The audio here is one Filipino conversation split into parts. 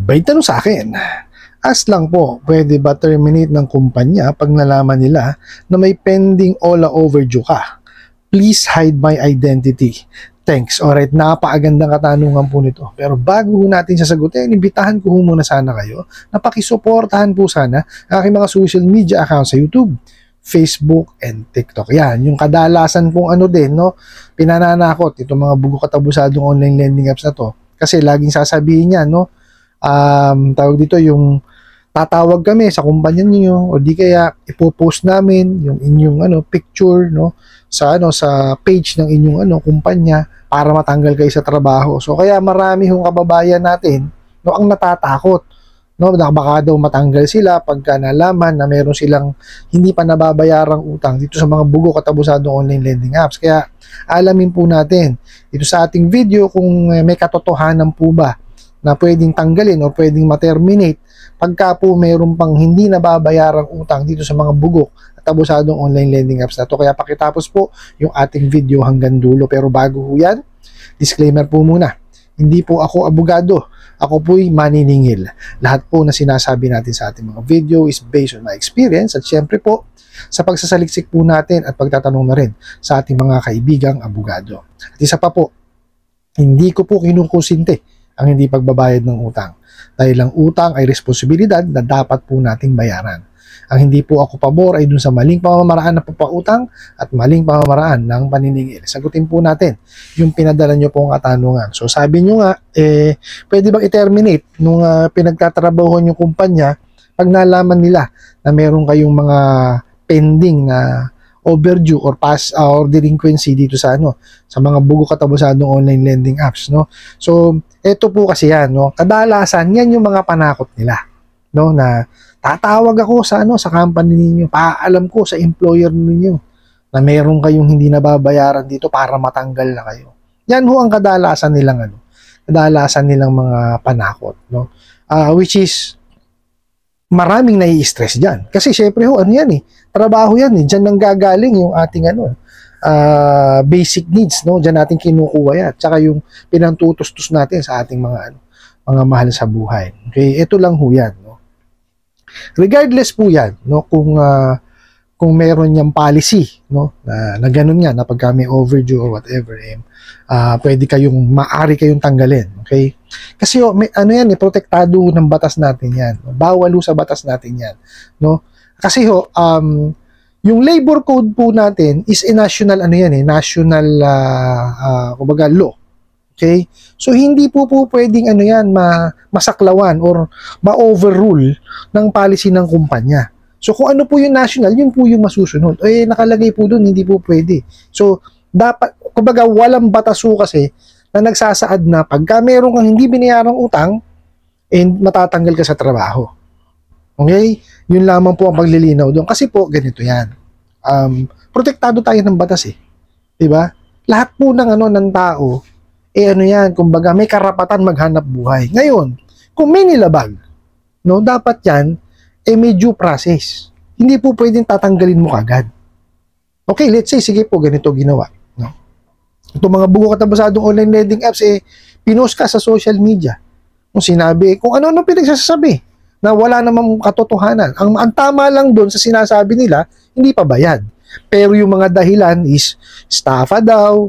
May tanong sa akin, as lang po, pwede ba terminate ng kumpanya pag nalaman nila na may pending OLA overdue ka? Please hide my identity. Thanks. Alright, napakagandang katanungan po nito. Pero bago natin sasagutin, imbitahan ko muna sana kayo na pakisuportahan po sana ang aking mga social media accounts sa YouTube, Facebook, and TikTok. Yan, yung kadalasan pong ano din, no, pinananakot itong mga bugo katabusadong online lending apps na to. Kasi laging sasabihin niya, no, tawag dito yung tatawag kami sa kumpanya niyo o di kaya ipo-post namin yung inyong picture sa sa page ng inyong kumpanya para matanggal kayo sa trabaho. So kaya marami hong kababayan natin ang natatakot na baka daw matanggal sila pagka nalaman na meron silang hindi pa nababayarang utang dito sa mga bugo katabusadong online lending apps. Kaya alamin po natin dito sa ating video kung may katotohanan po ba na pwedeng tanggalin o pwedeng ma-terminate pagka po mayroon pang hindi nababayarang utang dito sa mga bugok at abusadong online lending apps na to. Kaya pakitapos po yung ating video hanggang dulo. Pero bago po yan, disclaimer po muna. Hindi po ako abogado. Ako po'y maniningil. Lahat po na sinasabi natin sa ating mga video is based on my experience at syempre po sa pagsasaliksik po natin at pagtatanong na rin sa ating mga kaibigang abogado. At isa pa po, hindi ko po kinukonsinte ang hindi pagbabayad ng utang. Dahil ang utang ay responsibilidad na dapat po nating bayaran. Ang hindi po ako pabor ay dun sa maling pamamaraan ng papautang at maling pamamaraan ng paniningil. Sagutin po natin yung pinadala nyo pong katanungan. So sabi nyo nga, pwede bang i-terminate nung pinagtatrabahuhan yung kumpanya pag nalaman nila na meron kayong mga pending na overdue or pass or delinquency dito sa sa mga bugo katabusadong online lending apps, no? So ito po kasi yan, no, kadalasan yan yung mga panakot nila, no, na tatawag ako sa sa company ninyo, paalam ko sa employer ninyo na meron kayong hindi nababayaran dito para matanggal na kayo. Yan ho ang kadalasan nilang kadalasan nilang mga panakot, no, which is maraming nai-stress diyan. Kasi syempre ho yan trabaho yan diyan nang gagaling yung ating basic needs, no? Diyan natin kinukuha yan. Tsaka yung pinantutustos natin sa ating mga mahal sa buhay. Okay, ito lang ho yan, no? Regardless po yan, no, kung meron yang policy, no, na ganun nga na pagka may overdue or whatever, pwede maaari kayong tanggalin, okay? Kasi may yan protektado ng batas natin yan. Bawal sa batas natin yan, no? Kasi yung labor code po natin is a national national kumbaga law. Okay? So hindi po pwedeng masaklawan or ma-overrule ng policy ng kumpanya. So kung ano po yung national, yun po yung masusunod. Nakalagay po doon, hindi po pwede. So dapat kumbaga walang batas kasi na nagsasaad na pagka meron kang hindi binayarang utang, matatanggal ka sa trabaho. Okay? Yun lamang po ang paglilinaw doon. Kasi po, ganito yan. Protektado tayo ng batas diba? Lahat po ng tao, yan, kumbaga may karapatan maghanap buhay. Ngayon, kung may nilabag, no, dapat yan, may due process. Hindi po pwedeng tatanggalin mo agad. Okay, let's say, sige po, ganito ginawa. No? Itong mga bugo katabusadong online lending apps, pinost ka sa social media. Kung sinabi, kung ano-ano pinagsasabi, na wala namang katotohanan. Ang tama lang doon sa sinasabi nila, hindi pa bayad. Pero yung mga dahilan is estafa daw,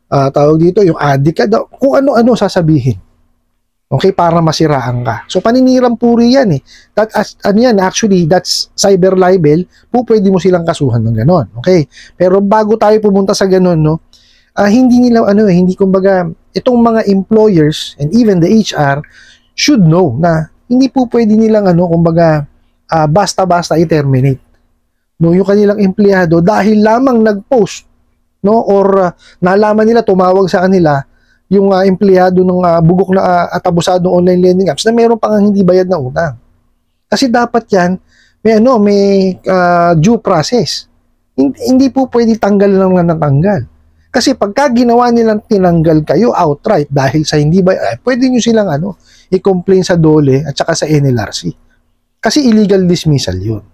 tawag dito, yung addict ka daw, kung ano-ano sasabihin. Okay, para masiraan ka. So paninirang puri yan actually, that's cyber libel, pwede mo silang kasuhan ng ganon. Okay? Pero bago tayo pumunta sa ganon, no, hindi nila, hindi kumbaga, itong mga employers and even the HR should know na hindi po pwede nilang kumbaga basta-basta i-terminate, no, yung kanilang empleyado dahil lamang nag-post, no, or nalaman nila, tumawag sa kanila yung empleyado ng bugok na at abusadong online lending apps na meron pang hindi bayad na utang. Kasi dapat yan may due process. Hindi po pwede tanggal lang na natanggal. Kasi pagka ginawa nilang tinanggal kayo outright dahil sa hindi bayad, pwede nyo silang i-complain sa DOLE at saka sa NLRC. Kasi illegal dismissal yun.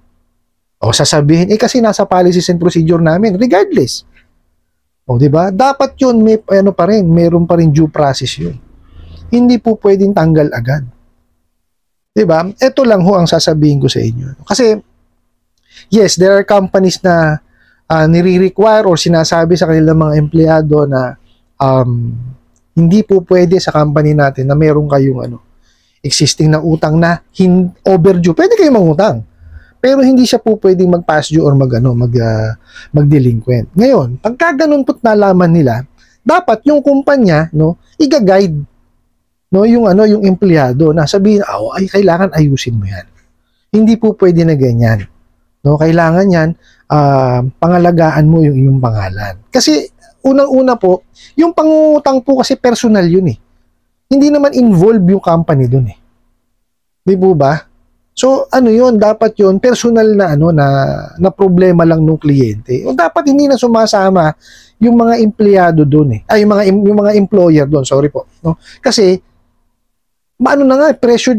O sasabihin, kasi nasa policies and procedure namin, regardless. O diba? Dapat yun, may, pa rin, meron pa rin due process yun. Hindi po pwedeng tanggal agad. 'Di ba? Ito lang ho ang sasabihin ko sa inyo. Kasi yes, there are companies na nire-require or sinasabi sa kanilang mga empleyado na um, hindi po pwede sa company natin na meron kayong existing na utang na overdue. Pwede kayong mangutang. Pero hindi siya po pwedeng mag-past due or mag-delinquent. Ngayon, pagka ganun po't nalaman nila, dapat yung kumpanya, iga-guide yung empleyado na sabihin, ay kailangan ayusin mo 'yan. Hindi po pwede na ganyan. Kailangan 'yan pangalagaan mo yung iyong pangalan. Kasi unang-una po, yung pangungutang po kasi personal yun eh. Hindi naman involved yung company dun eh. Di po ba? So, yun, dapat yun, personal na problema lang ng kliyente. O dapat hindi na sumasama yung mga empleyado doon eh. Ay, yung mga employer doon, sorry po. No? Kasi, na nga, pressured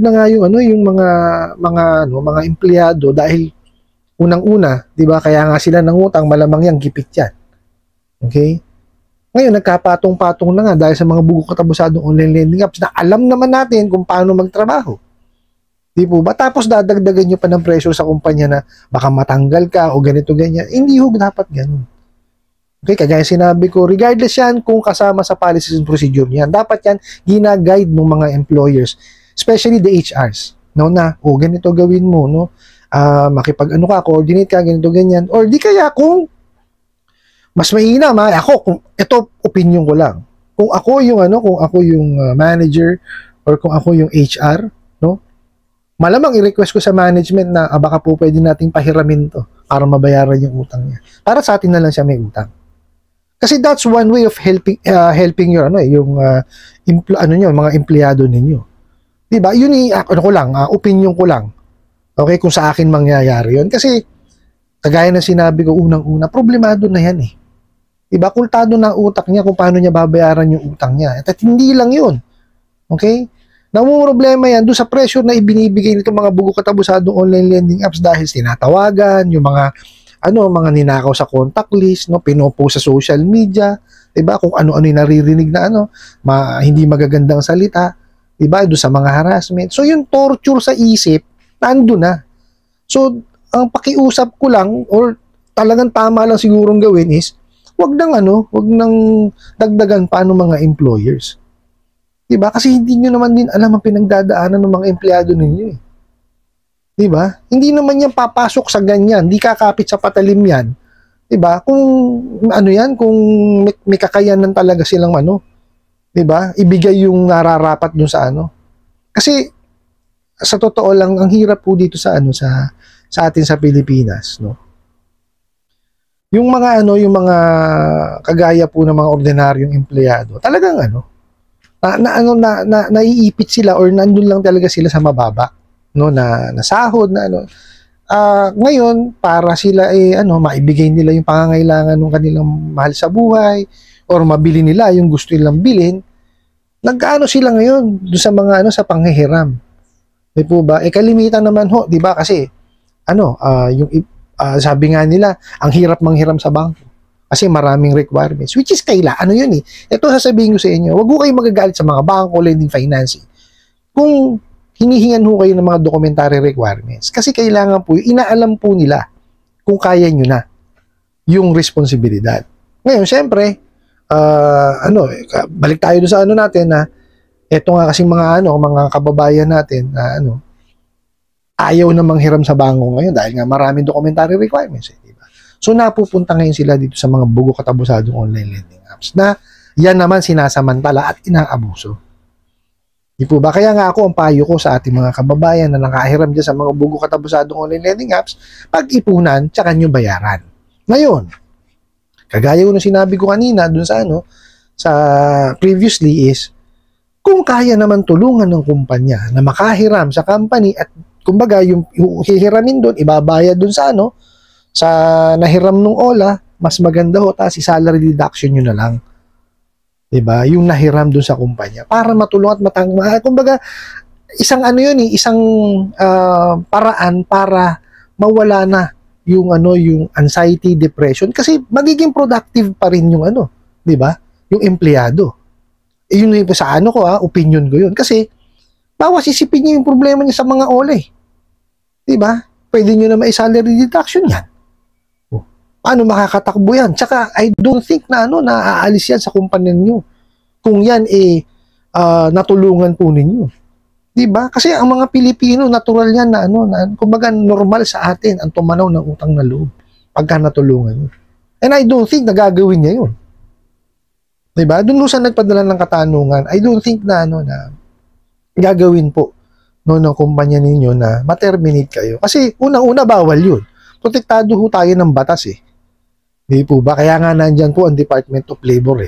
na nga yung mga empleyado dahil unang-una, 'di ba? Kaya nga sila nangutang, malamang yang gipit 'yan. Okay? Ngayon nagkapatong-patong na nga dahil sa mga bugo katabusadong online lending apps na alam naman natin kung paano magtrabaho. Di po ba? Tapos dadagdagan nyo pa ng pressure sa kumpanya na baka matanggal ka o ganito, ganyan. Hindi ho dapat ganun. Okay, kagaya sinabi ko, regardless yan kung kasama sa policies and procedure niyan, dapat yan gina-guide ng mga employers, especially the HRs. Ganito gawin mo, coordinate ka, ganito, ganyan. Or di kaya kung mas mainam, kung ito opinion ko lang. Kung ako yung manager or kung ako yung HR, malamang i-request ko sa management na baka po pwede nating pahiramin to para mabayaran yung utang niya. Para sa atin na lang siya may utang. Kasi that's one way of helping your mga empleyado ninyo. 'Di ba? Yun opinion ko lang. Okay, kung sa akin mangyayari 'yon kasi kagaya ng sinabi ko unang-una, problemado na 'yan eh. 'Di ba? Kultado na utak niya kung paano niya babayaran yung utang niya. At hindi lang 'yun. Okay? Namumroblema yan doon sa pressure na ibinibigay nito mga bugo katabusadong online lending apps dahil tinatawagan, yung mga ninakaw sa contact list, pinopost sa social media, 'di ba? Kung ano-ano yung naririnig na hindi magagandang salita, 'di ba? Doon sa mga harassment. So yung torture sa isip, nandoon na. So ang pakiusap ko lang or talagang tama lang sigurong gawin is wag nang dagdagan pa ng mga employers. Diba? Kasi hindi nyo naman din alam ang pinagdadaanan ng mga empleyado ninyo eh. Diba? Hindi naman yan papasok sa ganyan. Hindi kakapit sa patalim yan. Diba? Kung kung may kakayanan talaga silang diba? Ibigay yung nararapat dun sa Kasi sa totoo lang, ang hirap po dito sa sa atin sa Pilipinas, Yung mga kagaya po ng mga ordinaryong empleyado, talagang naiipit sila or nandun lang talaga sila sa mababa na sahod ngayon para sila maibigay nila yung pangangailangan ng kanilang mahal sa buhay or mabili nila yung gusto nilang bilhin, sila ngayon doon sa mga sa panghihiram. Di po ba? Kalimitan naman ho, di ba? Kasi sabi nga nila, ang hirap manghiram sa bangko. Kasi maraming requirements. Which is yun eh. Ito sasabihin ko sa inyo, wag ho kayo magagalit sa mga bangko, lending, financing. Kung hinihingan ho kayo ng mga documentary requirements. Kasi kailangan po, inaalam po nila kung kaya nyo na yung responsibilidad. Ngayon, syempre, balik tayo doon sa natin na eto nga kasing mga kababayan natin na ayaw na manghiram sa bangko ngayon dahil nga maraming documentary requirements eh. So napupunta ngayon sila dito sa mga bugo katabusadong online lending apps na yan naman sinasamantala at inaabuso. Di po ba? Kaya nga ako ang payo ko sa ating mga kababayan na nakahiram dyan sa mga bugo katabusadong online lending apps, pag-ipunan tsaka nyo bayaran. Ngayon, kagaya ko na sinabi ko kanina dun sa sa previously is kung kaya naman tulungan ng kumpanya na makahiram sa company at kumbaga yung hihiramin doon, ibabayad doon sa sa nahiram nung OLA, mas maganda ho, tapos salary deduction nyo na lang. Diba? Yung nahiram dun sa kumpanya. Para matulong at kumbaga, isang isang paraan para mawala na yung yung anxiety, depression. Kasi magiging productive pa rin yung diba? Yung empleyado. Yun yung sa opinion ko yun. Kasi, bawas isipin niyo yung problema niya sa mga OLA. Diba? Pwede niyo na may salary deduction yan. Paano makakatakbo yan? Tsaka, I don't think na naaalis yan sa kumpanya niyo. Kung yan, natulungan po ninyo. Diba? Kasi ang mga Pilipino, natural yan na kumbaga normal sa atin ang tumanaw ng utang na loob pagka natulungan nyo. And I don't think na gagawin niya yun. Diba? Doon sa nagpadala ng katanungan, I don't think na na gagawin po ng kumpanya ninyo na ma-terminate kayo. Kasi unang-una bawal yun. Protektado ho tayo ng batas eh. Di po ba? Kaya nga nandyan po ang Department of Labor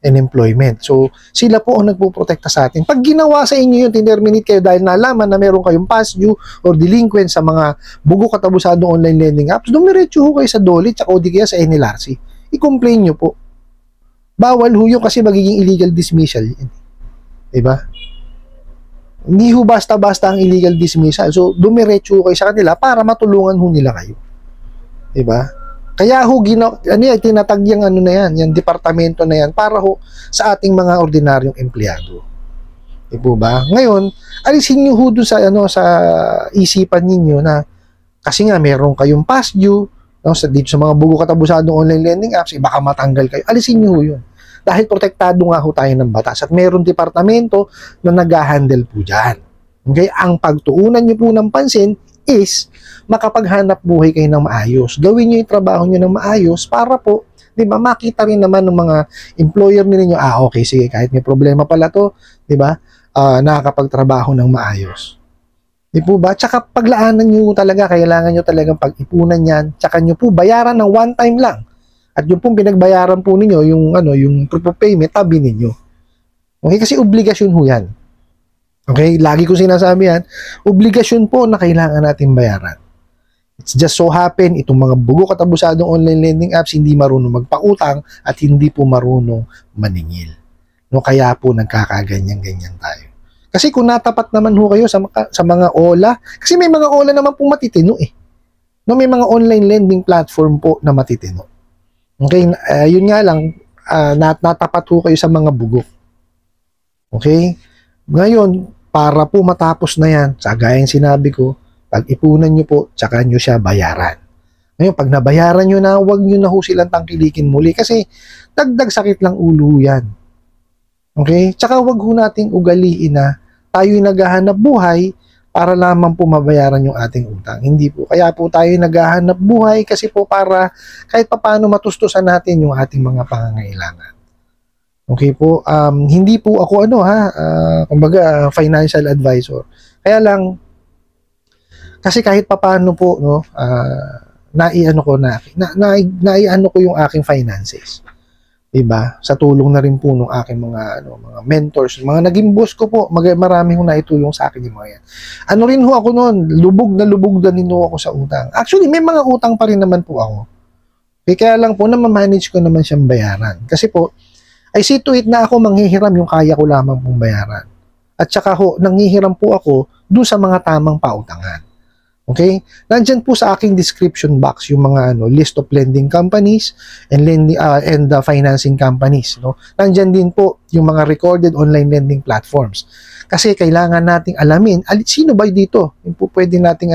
and Employment. So, sila po ang nagpuprotekta sa atin. Pag ginawa sa inyo yun, tinerminate kayo dahil nalaman na meron kayong past due or delinquent sa mga bugo katabusadong online lending apps, dumiretso ho kayo sa DOLE at o di kaya sa NLRC. I-complain nyo po. Bawal ho yun kasi magiging illegal dismissal yun. Diba? Hindi ho basta-basta ang illegal dismissal. So, dumiretso ho kayo sa kanila para matulungan ho nila kayo. Diba? Kaya ho, tinatag yung yung departamento na yan para ho sa ating mga ordinaryong empleyado. Diba ba? Ngayon, alisin nyo ho dun sa, sa isipan ninyo na kasi nga meron kayong past due, dito sa mga bugo katabusadong online lending apps, baka matanggal kayo. Alisin nyo ho yun. Dahil protektado nga ho tayo ng batas at meron departamento na nag-handle po dyan. Okay? Ang pagtuunan nyo po ng pansin is makapaghanap buhay kayo ng maayos. Gawin nyo yung trabaho nyo ng maayos para po, di ba, makita rin naman ng mga employer ninyo, okay, sige, kahit may problema pala to, di ba, nakakapagtrabaho ng maayos. Di po ba? Tsaka paglaanan nyo talaga, kailangan nyo talagang pag-ipunan yan, tsaka nyo po bayaran ng one time lang. At yung pong pinagbayaran po ninyo, yung proof of payment, tabi ninyo. Okay, kasi obligasyon ho yan. Okay, lagi ko sinasabi yan, obligasyon po na kailangan natin bayaran. It's just so happen, itong mga bugo katabusadong online lending apps hindi marunong magpautang at hindi po marunong maningil. No, kaya po nagkakaganyan-ganyan tayo. Kasi kung natapat naman ho kayo sa mga OLA, kasi may mga OLA naman po matitino eh. No, may mga online lending platform po na matitino. Okay, yun nga lang, natapat ho kayo sa mga bugo. Okay? Ngayon, para po matapos na yan, sa gayang sinabi ko, pag-ipunan nyo po, tsaka nyo siya bayaran. Ngayon, pag nabayaran nyo na, huwag nyo na ho silang tangkilikin muli kasi dagdag sakit lang ulo yan. Okay? Tsaka huwag ho nating ugaliin na tayo'y naghahanap buhay para lamang po mabayaran yung ating utang. Hindi po. Kaya po tayo naghahanap buhay kasi po para kahit papaano matustusan natin yung ating mga pangangailangan. Okay po, hindi po ako kumbaga financial advisor. Kaya lang kasi kahit papaano po naiano ko yung aking finances. 'Di ba? Sa tulong na rin po ng aking mga mentors, mga naging boss ko po, marami hong naitulong sa akin yung mga yan. Ano rin ho ako noon, lubog na din ako sa utang. Actually, may mga utang pa rin naman po ako. Kaya lang po na ma-manage ko naman siyang bayaran. Kasi po I see to it na ako manghihiram yung kaya ko lamang pong bayaran. At saka ho, nanghihiram po ako doon sa mga tamang pautangan. Okay? Nandyan po sa aking description box yung mga list of lending companies and financing companies. No? Nandyan din po yung mga recorded online lending platforms. Kasi kailangan nating alamin, sino ba dito? Yung po pwede nating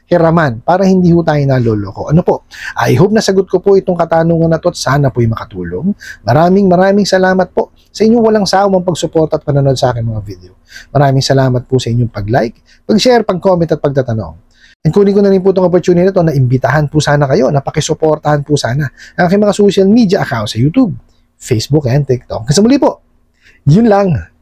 hiraman para hindi ho tayo naloloko. Ano po? I hope nasagot ko po itong katanungan na to at sana po'y makatulong. Maraming salamat po sa inyong walang sawang pagsuporta at panonood sa aking mga video. Maraming salamat po sa inyong pag-like, pag-share, pag-comment at pagtatanong. And kunin ko na rin po itong opportunity na ito na imbitahan po sana kayo, na pakisuportahan po sana ang aking mga social media account sa YouTube, Facebook, and TikTok. Kasi muli po, yun lang.